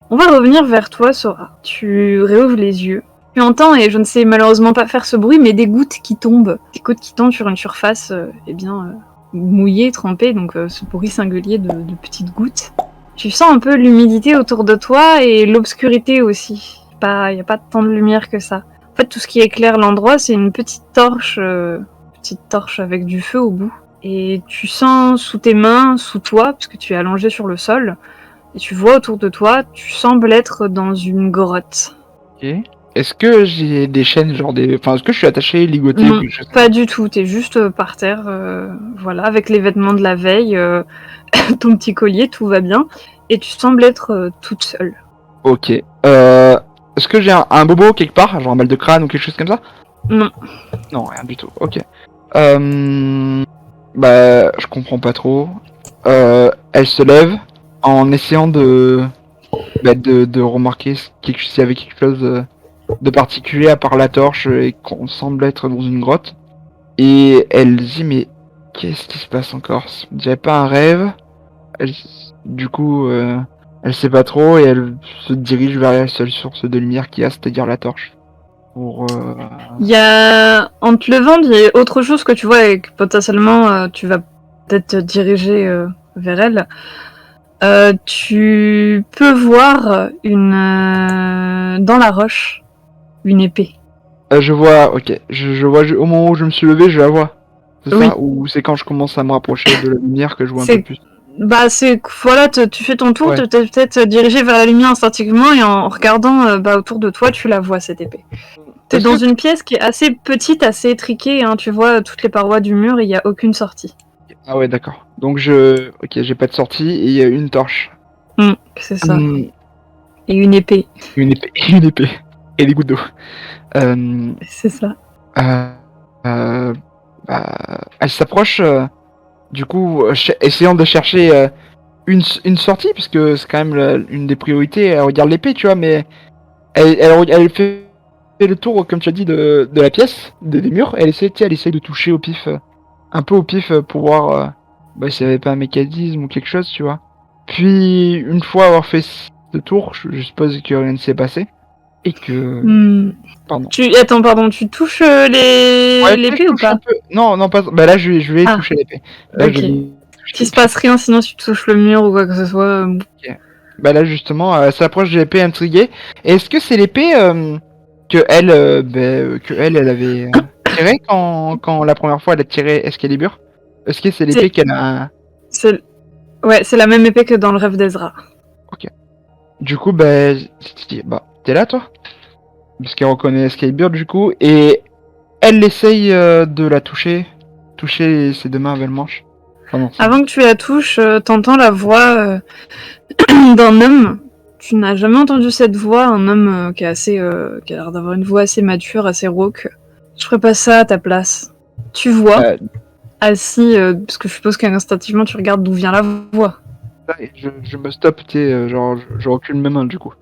On va revenir vers toi, Sora. Tu réouvres les yeux. Tu entends, et je ne sais malheureusement pas faire ce bruit, mais des gouttes qui tombent. Des gouttes qui tombent sur une surface, mouillée, trempée, donc ce bruit singulier de petites gouttes. Tu sens un peu l'humidité autour de toi et l'obscurité aussi. Il n'y a pas tant de lumière que ça. En fait, tout ce qui éclaire l'endroit, c'est une petite torche avec du feu au bout. Et tu sens sous tes mains, sous toi, puisque tu es allongé sur le sol, et tu vois autour de toi, tu sembles être dans une grotte. Ok. Est-ce que j'ai des chaînes, Enfin, est-ce que je suis attaché, ligoté Non, ou quelque chose? pas du tout. T'es juste par terre, voilà, avec les vêtements de la veille, ton petit collier, tout va bien. Et tu sembles être toute seule. Ok. Est-ce que j'ai un bobo quelque part, genre un mal de crâne ou quelque chose comme ça? Non. Non, rien du tout. Ok. Je comprends pas trop. Elle se lève en essayant de remarquer s'il y avait quelque chose de particulier à part la torche et qu'on semble être dans une grotte. Et elle dit mais qu'est-ce qui se passe encore? On dirait pas un rêve. Elle- Du coup, elle sait pas trop et elle se dirige vers la seule source de lumière qu'il y a, c'est-à-dire la torche. Il y a, en te levant, il y a autre chose que tu vois et que potentiellement tu vas peut-être te diriger vers elle. Tu peux voir dans la roche une épée. Je vois, ok. Je vois, au moment où je me suis levé, je la vois. C'est Oui. ça? Ou c'est quand je commence à me rapprocher de la lumière que je vois un peu C'est plus? voilà, tu fais ton tour, Ouais. tu t'es peut-être dirigé vers la lumière instinctivement et en regardant autour de toi, tu la vois cette épée. T'es Est-ce dans que une pièce qui est assez petite, assez étriquée, hein, tu vois toutes les parois du mur et il n'y a aucune sortie. Ah ouais, d'accord. Donc ok, j'ai pas de sortie et il y a une torche. C'est ça. Hmm, Et une épée. une épée, une épée. Et des gouttes d'eau. C'est ça. Euh, euh, Elle s'approche, du coup, essayant de chercher une sortie, puisque c'est quand même une des priorités. Elle regarde l'épée, tu vois, mais elle fait le tour, comme tu as dit, de la pièce, des murs. Elle essaie de toucher au pif, un peu au pif, pour voir s'il n'y avait pas un mécanisme ou quelque chose, tu vois. Puis, une fois avoir fait ce tour, je suppose que rien ne s'est passé. Et que... Pardon. Attends, pardon, tu touches Ouais, je l'épée ou touche un pas? peu. Non, non, pas. Bah là, je vais Ah, toucher l'épée. Là, je ok. vais toucher Qu'il se l'épée. passe rien sinon tu touches le mur ou quoi que ce soit. Ok. Bah là, justement, elle s'approche de l'épée intriguée. Et est-ce que c'est l'épée elle avait tirée quand la première fois elle a tiré Excalibur? Est-ce que c'est l'épée C'est, qu'elle a... c'est, ouais, c'est la même épée que dans le rêve d'Ezra. Ok. Du coup, t'es là, toi? Parce qu'elle reconnaît Excalibur, du coup. Et elle essaye de la toucher. Toucher ses deux mains avec le manche. Pardon, Avant que tu la touches, t'entends la voix d'un homme. Tu n'as jamais entendu cette voix, un homme qui a l'air d'avoir une voix assez mature, assez rauque. Je ferais pas ça à ta place. Tu vois, euh, assis, parce que je suppose qu'instinctivement tu regardes d'où vient la voix. je me stoppe, tu sais, genre, je recule mes mains, du coup.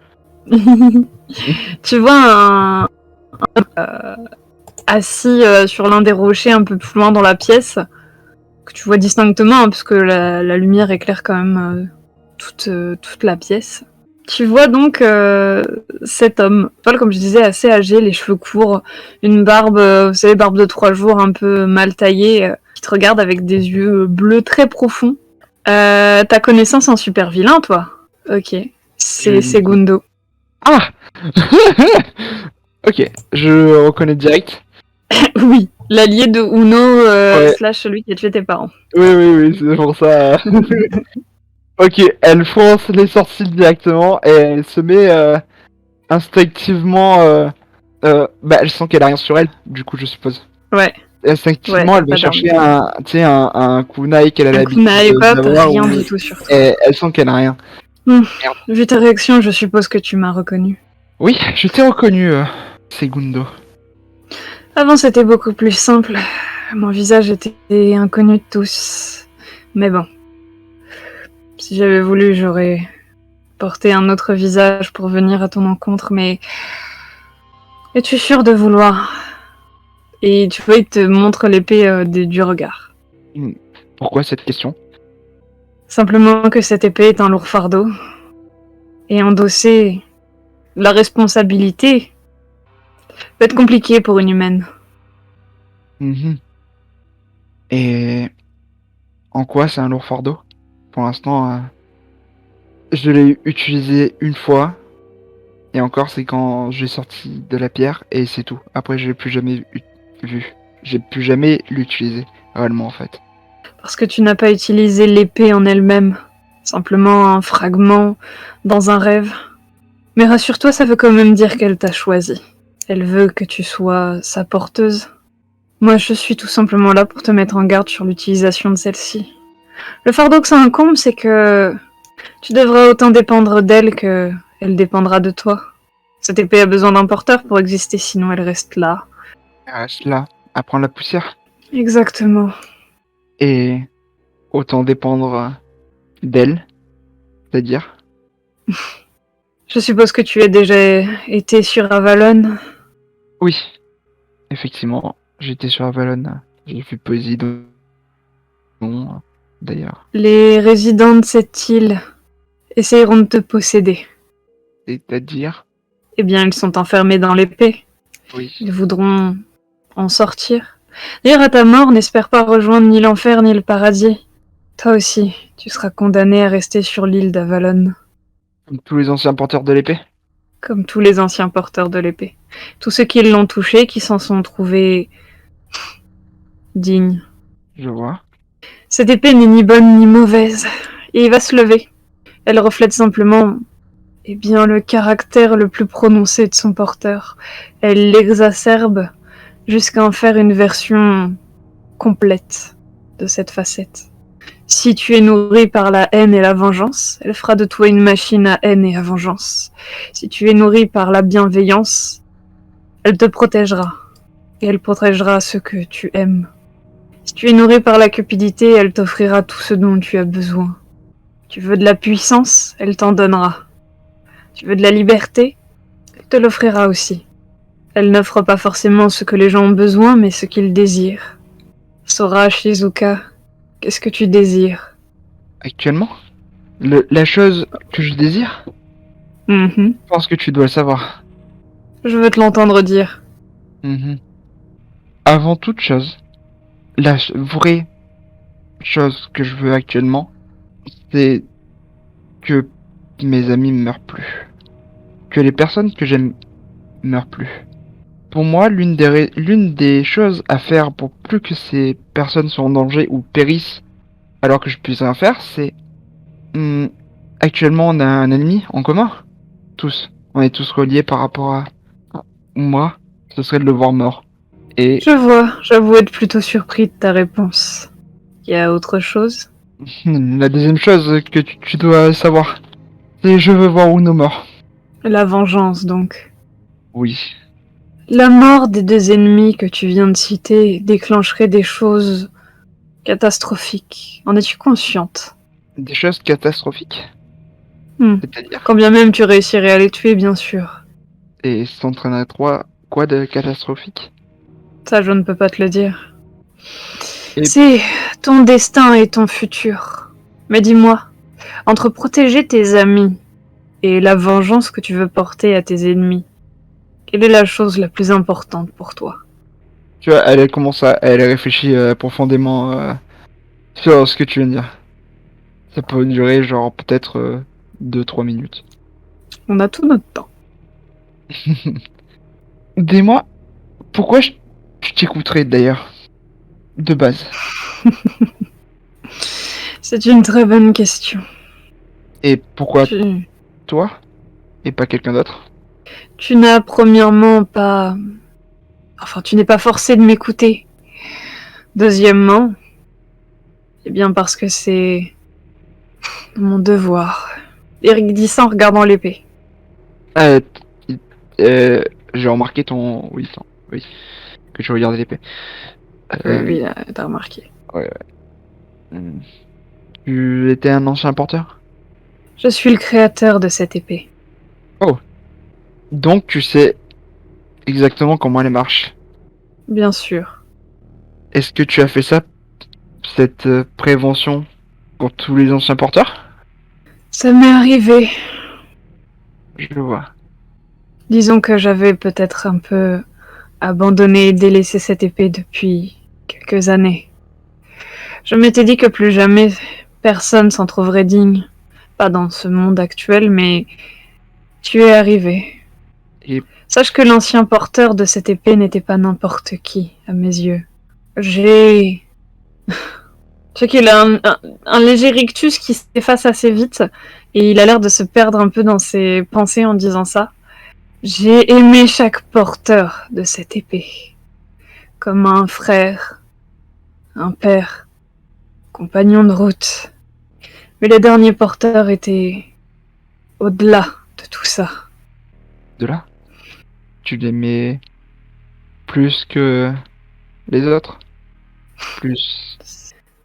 Tu vois un assis sur l'un des rochers un peu plus loin dans la pièce, que tu vois distinctement, hein, puisque la lumière éclaire quand même toute la pièce. Tu vois donc cet homme, Paul, comme je disais, assez âgé, les cheveux courts, une barbe, vous savez, barbe de 3 jours, un peu mal taillée, qui te regarde avec des yeux bleus très profonds. Ta connaissance en super vilain, toi? Ok. C'est Segundo. Ah. Ok, je reconnais direct. Oui, l'allié de Uno Ouais. slash celui qui a tué tes parents. Oui, oui, oui, c'est pour ça. Ok, elle fonce les sourcils directement et elle se met instinctivement. Elle sent qu'elle a rien sur elle, du coup, je suppose. Ouais, ouais, Instinctivement, t'as elle va pas d'arme. chercher un kunai qu'elle a Un l'habitude kunai ou quoi, t'as d'avoir, rien du tout sur toi. et elle sent qu'elle a rien. Merde. Vu ta réaction, je suppose que tu m'as reconnu. Oui, je t'ai reconnu, Segundo. Avant, c'était beaucoup plus simple. Mon visage était inconnu de tous. Mais bon, si j'avais voulu, j'aurais porté un autre visage pour venir à ton encontre, mais... Es-tu sûr de vouloir? Et tu vois, il te montre l'épée du regard. Pourquoi cette question? Simplement que cette épée est un lourd fardeau. Et endosser la responsabilité peut être compliqué pour une humaine. Mhm. Et en quoi c'est un lourd fardeau? Pour l'instant, je l'ai utilisé une fois, et encore c'est quand j'ai sorti de la pierre, et c'est tout. Après, je l'ai plus jamais vu. J'ai plus jamais l'utilisé, réellement en fait. Parce que tu n'as pas utilisé l'épée en elle-même. Simplement un fragment dans un rêve. Mais rassure-toi, ça veut quand même dire qu'elle t'a choisi. Elle veut que tu sois sa porteuse. Moi, je suis tout simplement là pour te mettre en garde sur l'utilisation de celle-ci. Le fardeau que ça incombe, c'est que tu devras autant dépendre d'elle que elle dépendra de toi. Cette épée a besoin d'un porteur pour exister, sinon elle reste là. Elle reste là, à prendre la poussière, Exactement. et autant dépendre d'elle, c'est-à-dire. Je suppose que tu as déjà été sur Avalon. Oui, effectivement, j'étais sur Avalon, j'ai vu Poséidon, d'ailleurs. Les résidents de cette île essayeront de te posséder. C'est-à-dire, Eh bien, ils sont enfermés dans l'épée. oui. Ils voudront en sortir. D'ailleurs, à ta mort, n'espère pas rejoindre ni l'enfer ni le paradis. Toi aussi, tu seras condamné à rester sur l'île d'Avalon, Comme tous les anciens porteurs de l'épée. comme tous les anciens porteurs de l'épée. Tous ceux qui l'ont touchée, qui s'en sont trouvés dignes. Je vois. Cette épée n'est ni bonne ni mauvaise, et il va se lever. Elle reflète simplement, eh bien, le caractère le plus prononcé de son porteur. Elle l'exacerbe jusqu'à en faire une version complète de cette facette. Si tu es nourri par la haine et la vengeance, elle fera de toi une machine à haine et à vengeance. Si tu es nourri par la bienveillance, elle te protégera. Et elle protégera ceux que tu aimes. Si tu es nourri par la cupidité, elle t'offrira tout ce dont tu as besoin. Tu veux de la puissance, elle t'en donnera. Tu veux de la liberté, elle te l'offrira aussi. Elle n'offre pas forcément ce que les gens ont besoin, mais ce qu'ils désirent. Sora, Shizuka, qu'est-ce que tu désires? Actuellement, la chose que je désire, je pense que tu dois le savoir. Je veux te l'entendre dire. Avant toute chose, la vraie chose que je veux actuellement, c'est que mes amis meurent plus. Que les personnes que j'aime meurent plus. Pour moi, l'une des choses à faire pour plus que ces personnes soient en danger ou périssent alors que je puisse rien faire, c'est... actuellement, on a un ennemi en commun. Tous. On est tous reliés par rapport à moi. Ce serait de le voir mort. Et Je vois, j'avoue être plutôt surpris de ta réponse. Il y a autre chose? la deuxième chose que tu dois savoir, c'est je veux voir Uno mort. La vengeance, donc. Oui. La mort des deux ennemis que tu viens de citer déclencherait des choses catastrophiques. En es-tu consciente? Des choses catastrophiques. C'est-à-dire. Quand bien même tu réussirais à les tuer, bien sûr. Et s'entraîner quoi de catastrophique? Ça, je ne peux pas te le dire. Et... C'est ton destin et ton futur. Mais dis-moi, entre protéger tes amis et la vengeance que tu veux porter à tes ennemis, quelle est la chose la plus importante pour toi? Tu vois, elle commence à... Elle réfléchit profondément sur ce que tu viens de dire. Ça peut durer genre peut-être 2-3 minutes. On a tout notre temps. Dis-moi, pourquoi je t'écouterais d'ailleurs? De base. C'est une très bonne question. Et pourquoi toi et pas quelqu'un d'autre? Tu n'as premièrement pas... Enfin, tu n'es pas forcé de m'écouter. Deuxièmement, eh bien parce que c'est mon devoir. Eric dit ça en regardant l'épée. Euh, j'ai remarqué ton... Oui, que tu regardais l'épée. Oui, t'as remarqué. Ouais. Tu étais un ancien porteur? Je suis le créateur de cette épée. Oh. Donc tu sais exactement comment elle marche. Bien sûr. Est-ce que tu as fait ça, cette prévention, pour tous les anciens porteurs? Ça m'est arrivé. Je vois. Disons que j'avais peut-être un peu abandonné et délaissé cette épée depuis quelques années. Je m'étais dit que plus jamais personne s'en trouverait digne. Pas dans ce monde actuel, mais tu es arrivé. Et Sache que l'ancien porteur de cette épée n'était pas n'importe qui, à mes yeux. J'ai... Tu sais qu'il a un léger rictus qui s'efface assez vite, et il a l'air de se perdre un peu dans ses pensées en disant ça. J'ai aimé chaque porteur de cette épée. Comme un frère, un père, compagnon de route. Mais le dernier porteur était au-delà de tout ça. de là, tu l'aimais plus que les autres? Plus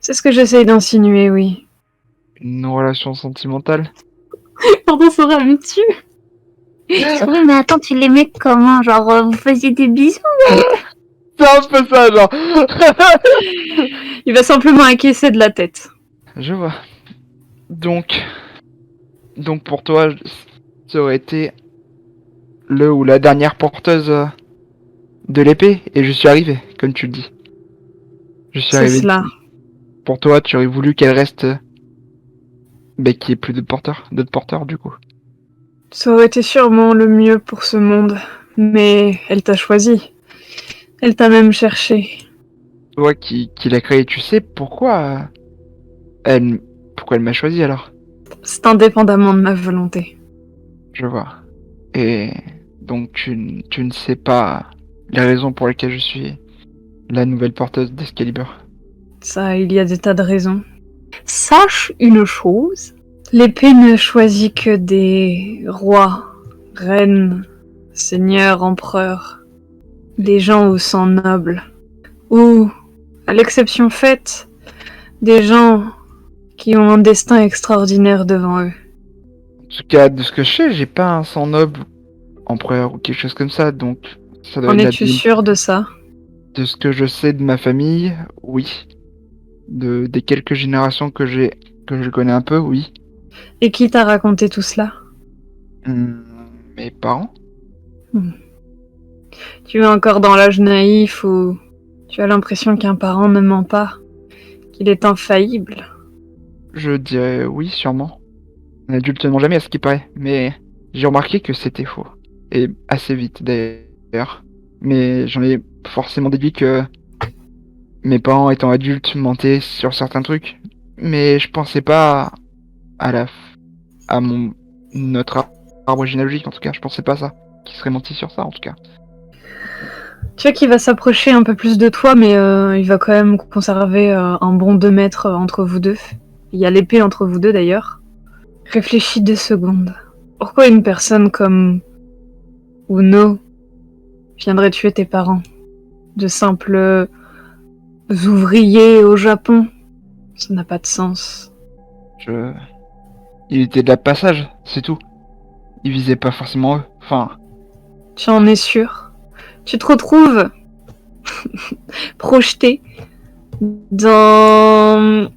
C'est ce que j'essaye d'insinuer, oui. une relation sentimentale? Pardon, Sora me tue. Oui, mais attends, tu l'aimais comment? Genre, vous faisiez des bisous? C'est un peu ça, genre. Il va simplement acquiescer de la tête. Je vois. Donc pour toi, ça aurait été le ou la dernière porteuse de l'épée, et je suis arrivé, comme tu le dis. Je suis C'est arrivé. cela. Pour toi, tu aurais voulu qu'elle reste, qu'il n'y ait plus d'autres porteurs, du coup. Ça aurait été sûrement le mieux pour ce monde. Mais elle t'a choisi. Elle t'a même cherché. Toi qui l'as créé, tu sais pourquoi elle m'a choisi alors? C'est indépendamment de ma volonté. Je vois. Et donc tu ne sais pas les raisons pour lesquelles je suis la nouvelle porteuse d'Excalibur. Ça, il y a des tas de raisons. Sache une chose. L'épée ne choisit que des rois, reines, seigneurs, empereurs, des gens au sang noble, ou, à l'exception faite, des gens qui ont un destin extraordinaire devant eux. En tout cas, de ce que je sais, j'ai pas un sang noble empereur ou quelque chose comme ça, donc ça doit En être es-tu sûr de ça? de ce que je sais de ma famille, oui. Des quelques générations que je connais un peu, oui. Et qui t'a raconté tout cela? Hum, Mes parents? Tu es encore dans l'âge naïf où tu as l'impression qu'un parent ne ment pas, qu'il est infaillible. Je dirais oui, sûrement. Un adulte ne ment jamais à ce qui paraît, mais j'ai remarqué que c'était faux. Et assez vite d'ailleurs. Mais j'en ai forcément déduit que mes parents étant adultes mentaient sur certains trucs. Mais je pensais pas à à notre arbre généalogique en tout cas, je pensais pas à ça. Qui serait menti sur ça en tout cas. Tu vois qu'il va s'approcher un peu plus de toi, mais il va quand même conserver un bon 2 mètres entre vous deux. Il y a l'épée entre vous deux d'ailleurs. Réfléchis 2 secondes. Pourquoi une personne comme Uno viendrait tuer tes parents? De simples ouvriers au Japon? Ça n'a pas de sens. Il était de la passage, c'est tout. Il visait pas forcément eux. Enfin, Tu en es sûr? Tu te retrouves projeté dans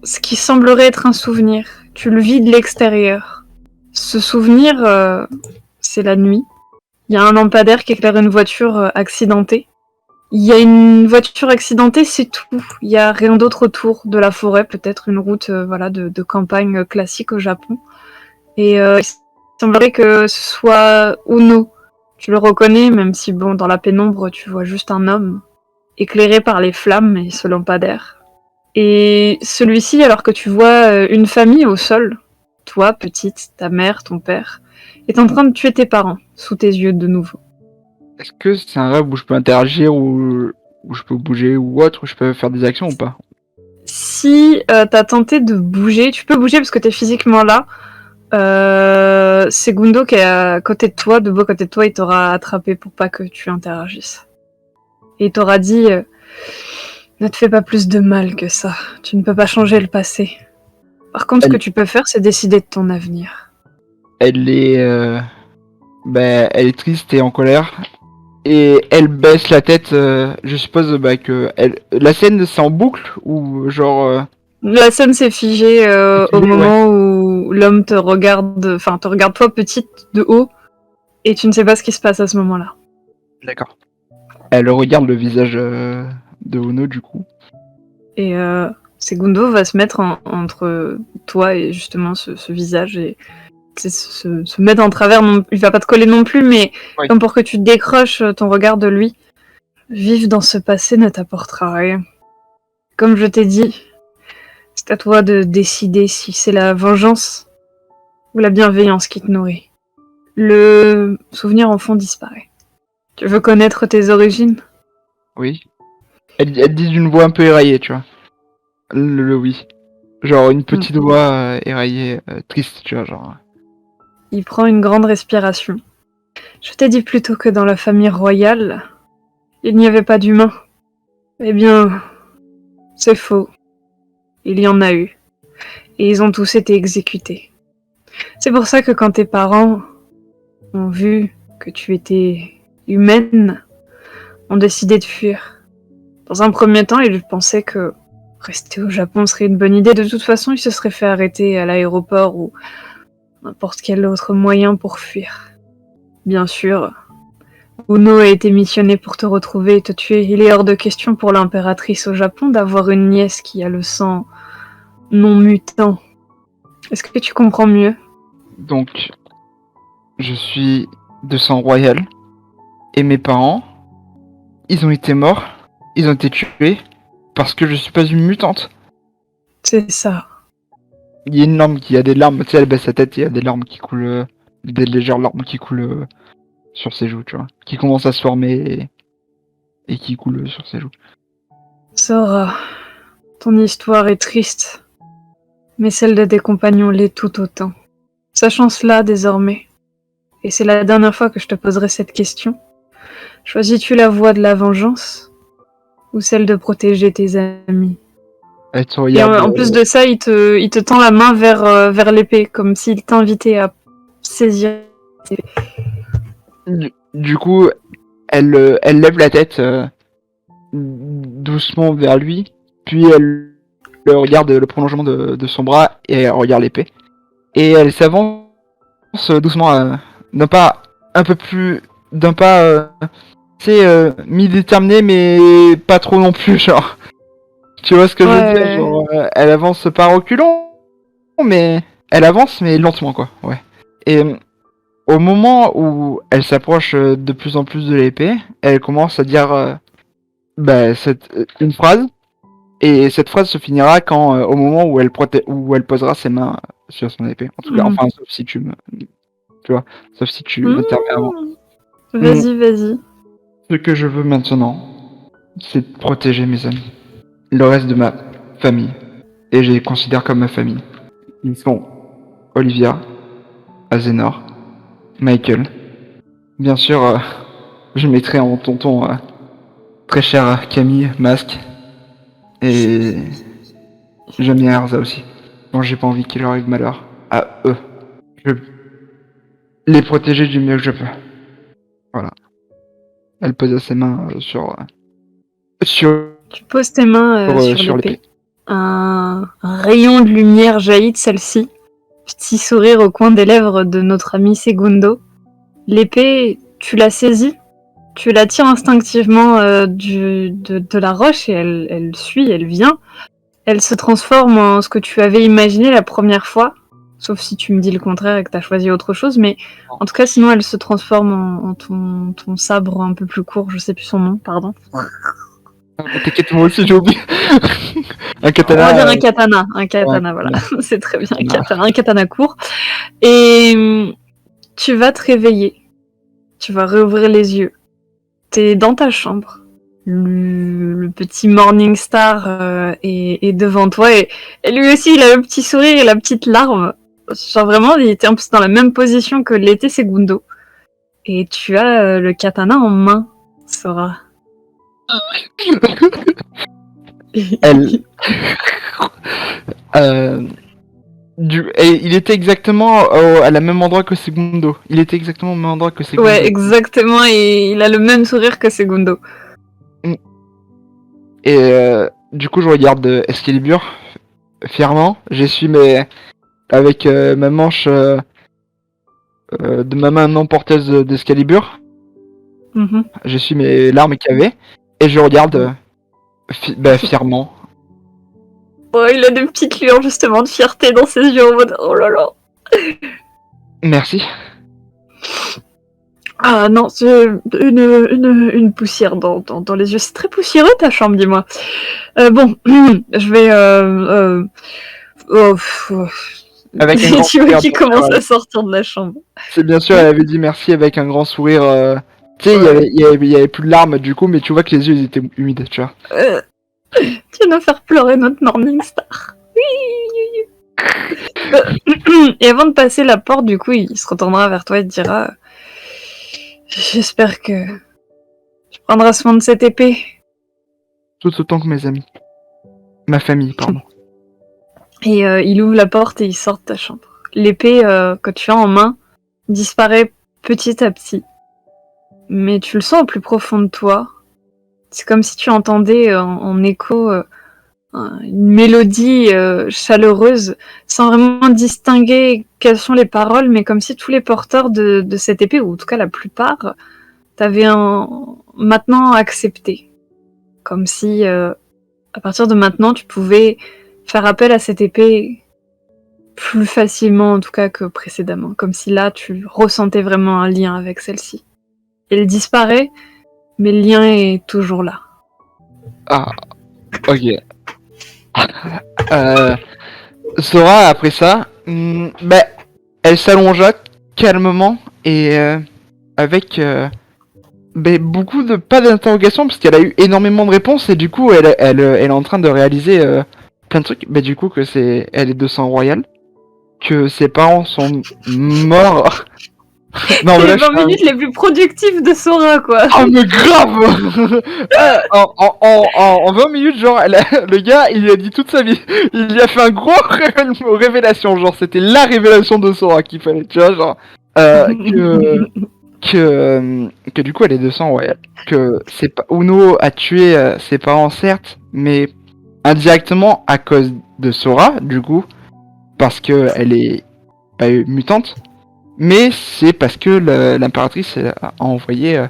ce qui semblerait être un souvenir. Tu le vis de l'extérieur. Ce souvenir, c'est la nuit. Il y a un lampadaire qui éclaire une voiture accidentée. Il y a une voiture accidentée, c'est tout. Il y a rien d'autre autour de la forêt, peut-être une route de campagne classique au Japon. Et il semblerait que ce soit Uno. Tu le reconnais, même si bon, dans la pénombre, tu vois juste un homme éclairé par les flammes et ce lampadaire. Et celui-ci, alors que tu vois une famille au sol, toi, petite, ta mère, ton père, est en train de tuer tes parents, sous tes yeux de nouveau. est-ce que c'est un rêve où je peux interagir, où je peux bouger ou autre, où je peux faire des actions ou pas? Si t'as tenté de bouger, tu peux bouger parce que t'es physiquement là. C'est Gundo qui est à côté de toi, debout à côté de toi, il t'aura attrapé pour pas que tu interagisses. Et il t'aura dit ne te fais pas plus de mal que ça. Tu ne peux pas changer le passé. Par contre, ce que tu peux faire, c'est décider de ton avenir. Elle est, elle est triste et en colère. Et elle baisse la tête, je suppose que la scène c'est en boucle ou genre La scène s'est figée au figée, moment où l'homme te regarde toi petite de haut, et tu ne sais pas ce qui se passe à ce moment-là. D'accord. Elle regarde le visage de Ono du coup. Et Segundo va se mettre entre toi et justement ce visage et se mettre en travers. Il va pas te coller non plus, mais Oui. comme pour que tu décroches ton regard de lui. Vivre dans ce passé ne t'apportera rien. Comme je t'ai dit, c'est à toi de décider si c'est la vengeance ou la bienveillance qui te nourrit. Le souvenir enfant disparaît. Tu veux connaître tes origines? Oui. Elle dit d'une voix un peu éraillée, tu vois. Le oui. Genre une petite voix éraillée, triste, tu vois, genre. Il prend une grande respiration. Je t'ai dit plutôt que dans la famille royale, il n'y avait pas d'humains. Eh bien, c'est faux. Il y en a eu. Et ils ont tous été exécutés. C'est pour ça que quand tes parents ont vu que tu étais humaine, ont décidé de fuir. Dans un premier temps, ils pensaient que rester au Japon serait une bonne idée. De toute façon, ils se seraient fait arrêter à l'aéroport ou n'importe quel autre moyen pour fuir. Bien sûr, Uno a été missionné pour te retrouver et te tuer. Il est hors de question pour l'impératrice au Japon d'avoir une nièce qui a le sang non mutant. Est-ce que tu comprends mieux? Donc, je suis de sang royal. Et mes parents, ils ont été morts. Ils ont été tués. Parce que je suis pas une mutante. C'est ça. Il y a une larme qui a des larmes. Tu sais, elle baisse sa tête, il y a des larmes qui coulent. Des légères larmes qui coulent sur ses joues, tu vois. Qui commencent à se former et qui coulent sur ses joues. Sora, ton histoire est triste. Mais celle de tes compagnons l'est tout autant. Sachant cela désormais, et c'est la dernière fois que je te poserai cette question, choisis-tu la voie de la vengeance ou celle de protéger tes amis? Elle te Et regarde. en plus de ça, il te tend la main vers l'épée, comme s'il t'invitait à saisir. Du coup, elle lève la tête doucement vers lui, puis elle regarde le prolongement de son bras et elle regarde l'épée. Et elle s'avance doucement, d'un pas un peu plus, d'un pas, tu sais, mi-déterminé, mais pas trop non plus, genre. Tu vois ce que je veux dire, genre, elle avance pas reculons, mais elle avance, mais lentement, quoi, ouais. Et au moment où elle s'approche de plus en plus de l'épée, elle commence à dire une phrase, et cette phrase se finira quand au moment où où elle posera ses mains sur son épée. En tout cas, enfin, sauf si tu vois, sauf si tu interviens avant. Vas-y. Ce que je veux maintenant, c'est de protéger mes amis, le reste de ma famille, et je les considère comme ma famille. Ils sont Olivia, Azenor, Michael. Bien sûr, je mettrai en tonton très cher Camille, Masque, et j'aime bien Erza aussi. Bon, j'ai pas envie qu'il leur arrive malheur à eux. Je veux les protéger du mieux que je peux. Voilà. Elle posa ses mains sur Tu poses tes mains sur l'épée. l'épée. Un rayon de lumière jaillit de celle-ci. Petit sourire au coin des lèvres de notre ami Segundo. L'épée, tu la saisis, tu la tires instinctivement de la roche et elle suit, elle vient. Elle se transforme en ce que tu avais imaginé la première fois, sauf si tu me dis le contraire et que tu as choisi autre chose, mais en tout cas sinon elle se transforme en ton sabre un peu plus court, je sais plus son nom, pardon. T'inquiète, moi aussi j'ai oublié. Un katana. On va dire un katana, voilà. C'est très bien, un katana court. Et tu vas te réveiller. Tu vas réouvrir les yeux. T'es dans ta chambre. Le petit Morning Star est devant toi et lui aussi il a le petit sourire et la petite larme. Genre vraiment, il était en plus dans la même position que l'était Segundo. Et tu as le katana en main, Sora. Elle. Et il était exactement à la même endroit que Segundo. Il était exactement au même endroit que Segundo. Ouais, exactement, et il a le même sourire que Segundo. Et du coup, je regarde Excalibur. fièrement. J'essuie avec ma manche de ma main non porteuse d'Excalibur. Mhm. J'essuie mes larmes cavées et je regarde fièrement. Oh, il a des petites lueurs justement de fierté dans ses yeux en mode oh là là. Merci. Ah non, c'est une poussière dans les yeux. C'est très poussiéreux ta chambre, dis-moi. Bon, je vais... Avec un grand tu vois sourire, qui bien commence sûr, à sortir de la chambre. c'est bien sûr, elle avait dit merci avec un grand sourire. Tu sais, Ouais. il y avait plus de larmes du coup, mais tu vois que les yeux ils étaient humides, tu vois. Tu viens de faire pleurer notre Morningstar. Oui. Et avant de passer la porte, du coup, il se retournera vers toi et te dira j'espère que tu prendras soin de cette épée. Tout autant que mes amis. Ma famille, pardon. Et il ouvre la porte et il sort de ta chambre. L'épée que tu as en main disparaît petit à petit. Mais tu le sens au plus profond de toi. C'est comme si tu entendais en écho une mélodie chaleureuse, sans vraiment distinguer quelles sont les paroles, mais comme si tous les porteurs de cette épée, ou en tout cas la plupart, t'avaient maintenant accepté. Comme si, à partir de maintenant, tu pouvais faire appel à cette épée plus facilement, en tout cas, que précédemment. Comme si là, tu ressentais vraiment un lien avec celle-ci. Elle disparaît, mais le lien est toujours là. Ah, ok. Sora, après ça, elle s'allongea calmement et avec beaucoup de pas d'interrogation parce qu'elle a eu énormément de réponses et du coup elle est en train de réaliser plein de trucs. Du coup que elle est de sang royal, que ses parents sont morts. Non C'est mais là les 20 minutes les plus productives de Sora, quoi. oh mais grave. En 20 minutes genre le gars il lui a dit toute sa vie. Il lui a fait un gros révélation, genre c'était la révélation de Sora qu'il fallait, tu vois, genre que du coup elle est de sang royal. Que Uno a tué ses parents certes, mais indirectement à cause de Sora du coup, parce que elle est pas mutante, mais c'est parce que l'impératrice a envoyé,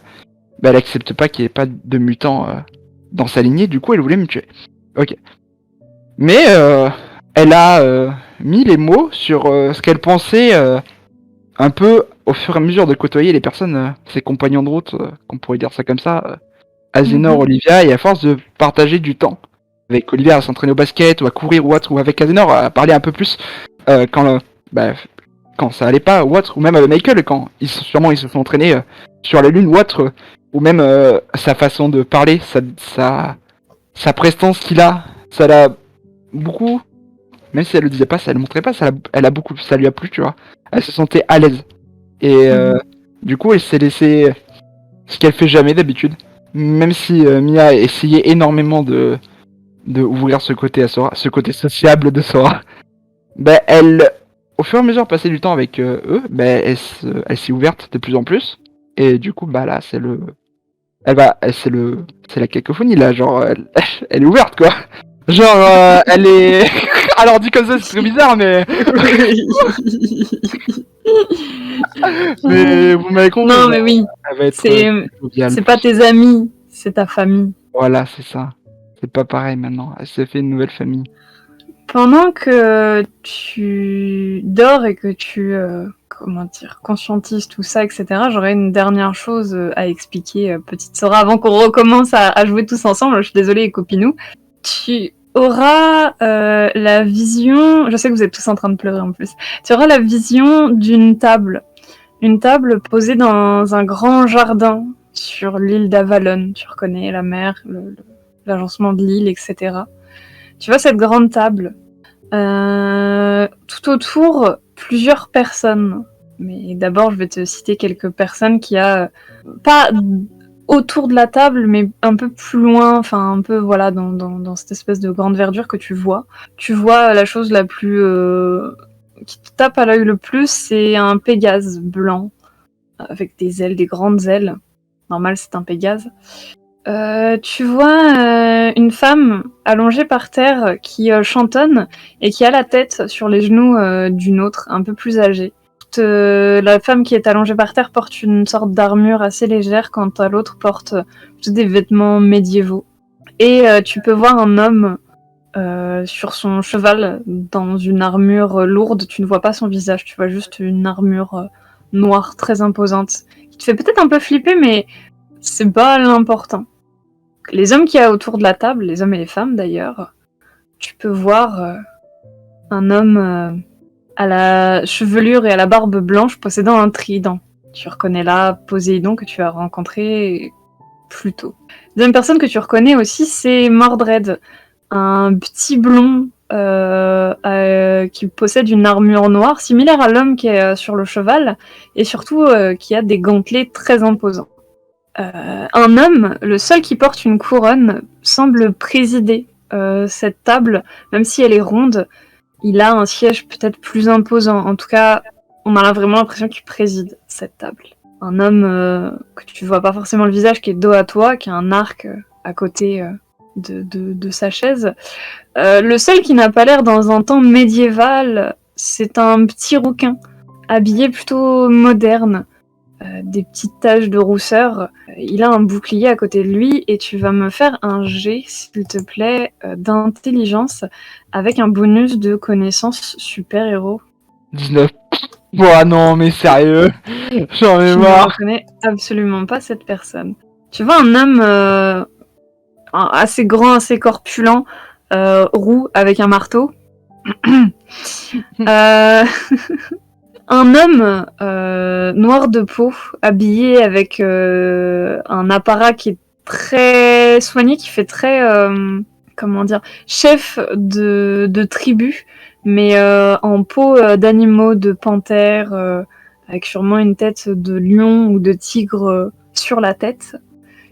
elle accepte pas qu'il y ait pas de mutants dans sa lignée, du coup elle voulait me tuer. Ok. Mais elle a mis les mots sur ce qu'elle pensait un peu au fur et à mesure de côtoyer les personnes, ses compagnons de route, qu'on pourrait dire ça comme ça, Azenor, Olivia, et à force de partager du temps avec Olivia à s'entraîner au basket ou à courir ou autre, ou avec Azenor à parler un peu plus quand ça allait pas ou autre, ou même avec Michael quand ils se sont entraînés sur la lune ou autre, ou même sa façon de parler, sa prestance qu'il a, ça l'a beaucoup, même si elle le disait pas, ça le montrait pas, elle a beaucoup, ça lui a plu, tu vois. Elle se sentait à l'aise. Et du coup, elle s'est laissée, ce qu'elle fait jamais d'habitude. Même si Mia a essayé énormément de ouvrir ce côté à Sora, ce côté sociable de Sora, elle, au fur et à mesure de passer du temps avec eux, elle s'est ouverte de plus en plus. Et du coup, là, c'est c'est la cacophonie là, genre, elle est ouverte quoi. Genre, elle est. Alors dit comme ça, c'est très bizarre, mais. Mais vous m'avez compris. Non, mais oui. Elle va être C'est pas tes amis, c'est ta famille. Voilà, c'est ça. C'est pas pareil maintenant. Elle s'est fait une nouvelle famille. Pendant que tu dors et que tu conscientises tout ça, etc., j'aurais une dernière chose à expliquer, petite Sora, avant qu'on recommence à jouer tous ensemble. Je suis désolée, copinou. Tu auras la vision... Je sais que vous êtes tous en train de pleurer en plus. Tu auras la vision d'une table. Une table posée dans un grand jardin sur l'île d'Avalon. Tu reconnais la mer, l'agencement de l'île, etc. Tu vois cette grande table. Tout autour, plusieurs personnes. Mais d'abord, je vais te citer quelques personnes qui a pas autour de la table, mais un peu plus loin, enfin un peu voilà dans cette espèce de grande verdure que tu vois. Tu vois la chose la plus qui te tape à l'œil le plus, c'est un Pégase blanc avec des ailes, des grandes ailes. Normal, c'est un Pégase. Tu vois une femme allongée par terre qui chantonne et qui a la tête sur les genoux d'une autre, un peu plus âgée. La femme qui est allongée par terre porte une sorte d'armure assez légère, quand à l'autre porte plutôt des vêtements médiévaux. Et tu peux voir un homme sur son cheval dans une armure lourde. Tu ne vois pas son visage, tu vois juste une armure noire très imposante qui te fait peut-être un peu flipper, mais c'est pas l'important. Les hommes qu'il y a autour de la table, les hommes et les femmes d'ailleurs, tu peux voir un homme à la chevelure et à la barbe blanche possédant un trident. Tu reconnais là Poséidon que tu as rencontré plus tôt. Deuxième personne que tu reconnais aussi, c'est Mordred, un petit blond qui possède une armure noire similaire à l'homme qui est sur le cheval et surtout qui a des gantelets très imposants. Un homme, le seul qui porte une couronne, semble présider cette table, même si elle est ronde. Il a un siège peut-être plus imposant. En tout cas, on a vraiment l'impression qu'il préside cette table. Un homme que tu vois pas forcément le visage, qui est dos à toi, qui a un arc à côté de sa chaise. Le seul qui n'a pas l'air dans un temps médiéval, c'est un petit rouquin, habillé plutôt moderne. Des petites taches de rousseur. Il a un bouclier à côté de lui et tu vas me faire un jet, s'il te plaît, d'intelligence avec un bonus de connaissance super-héros. 19. Oh non, mais sérieux, j'en ai Tu ne marre. reconnais absolument pas cette personne. Tu vois un homme assez grand, assez corpulent, roux, avec un marteau. Un homme noir de peau, habillé avec un apparat qui est très soigné, qui fait très, chef de tribu, mais en peau d'animaux, de panthères, avec sûrement une tête de lion ou de tigre sur la tête.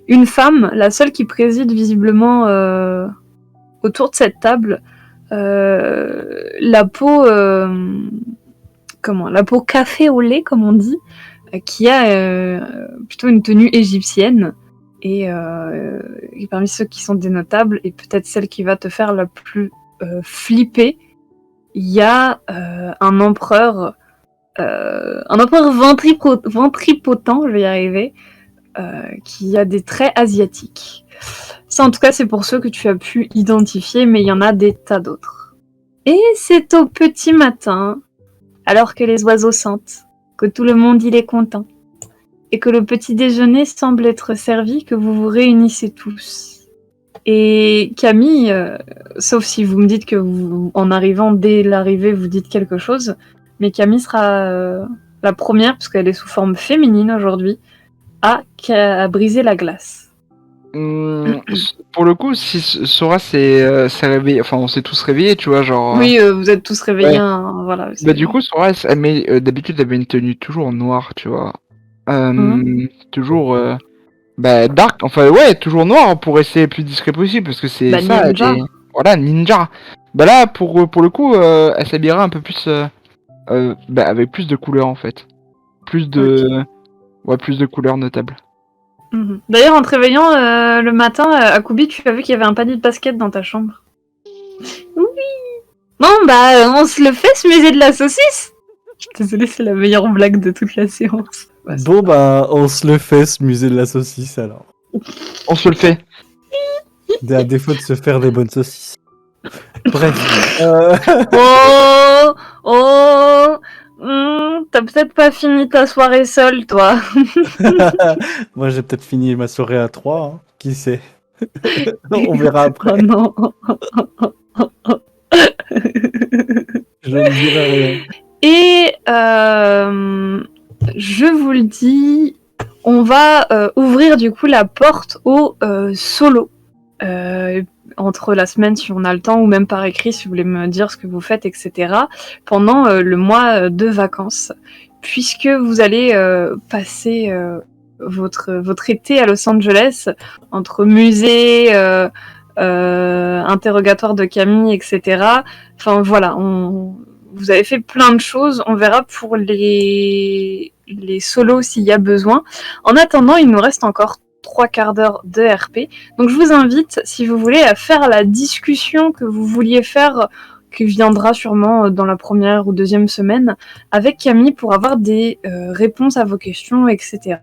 Une femme, la seule qui préside visiblement autour de cette table, la peau café au lait, comme on dit, qui a plutôt une tenue égyptienne, et parmi ceux qui sont des notables, et peut-être celle qui va te faire la plus flipper, il y a un empereur ventripotent, je vais y arriver, qui a des traits asiatiques. Ça, en tout cas, c'est pour ceux que tu as pu identifier, mais il y en a des tas d'autres. Et c'est au petit matin, alors que les oiseaux sentent, que tout le monde il est content, et que le petit déjeuner semble être servi, que vous vous réunissez tous. Et Camille, sauf si vous me dites que vous, en arrivant, dès l'arrivée, vous dites quelque chose, mais Camille sera la première, parce qu'elle est sous forme féminine aujourd'hui, à briser la glace. Pour le coup, si Sora s'est réveillé, enfin on s'est tous réveillés, tu vois, genre. Oui, vous êtes tous réveillés, ouais. hein, voilà. Bah du coup, Sora, elle met, d'habitude, elle avait une tenue toujours noire, tu vois. Toujours dark, enfin ouais, toujours noir pour rester le plus discret possible, parce que c'est ça, ninja. Voilà, ninja. Bah là, pour le coup, elle s'habillera un peu plus, avec plus de couleurs en fait. Plus de couleurs notables. D'ailleurs, en te réveillant le matin, Akubi, tu as vu qu'il y avait un panier de basket dans ta chambre. Oui. Bon, on se le fait, ce musée de la saucisse. Je suis désolée, c'est la meilleure blague de toute la séance. Bon, on se le fait, ce musée de la saucisse, alors. On se le fait. À défaut de se faire des bonnes saucisses. Bref. T'as peut-être pas fini ta soirée seule, toi. Moi, j'ai peut-être fini ma soirée à 3, hein. Qui sait. On verra après. Oh non. Je ne dirai rien. Et je vous le dis, on va ouvrir du coup la porte au solo. Entre la semaine si on a le temps, ou même par écrit si vous voulez me dire ce que vous faites, etc. Pendant le mois de vacances. Puisque vous allez passer votre été à Los Angeles, entre musée, interrogatoire de Camille, etc. Enfin voilà, vous avez fait plein de choses. On verra pour les solos s'il y a besoin. En attendant, il nous reste encore 3 quarts d'heure de RP. Donc je vous invite, si vous voulez, à faire la discussion que vous vouliez faire, qui viendra sûrement dans la première ou deuxième semaine, avec Camille pour avoir des réponses à vos questions, etc.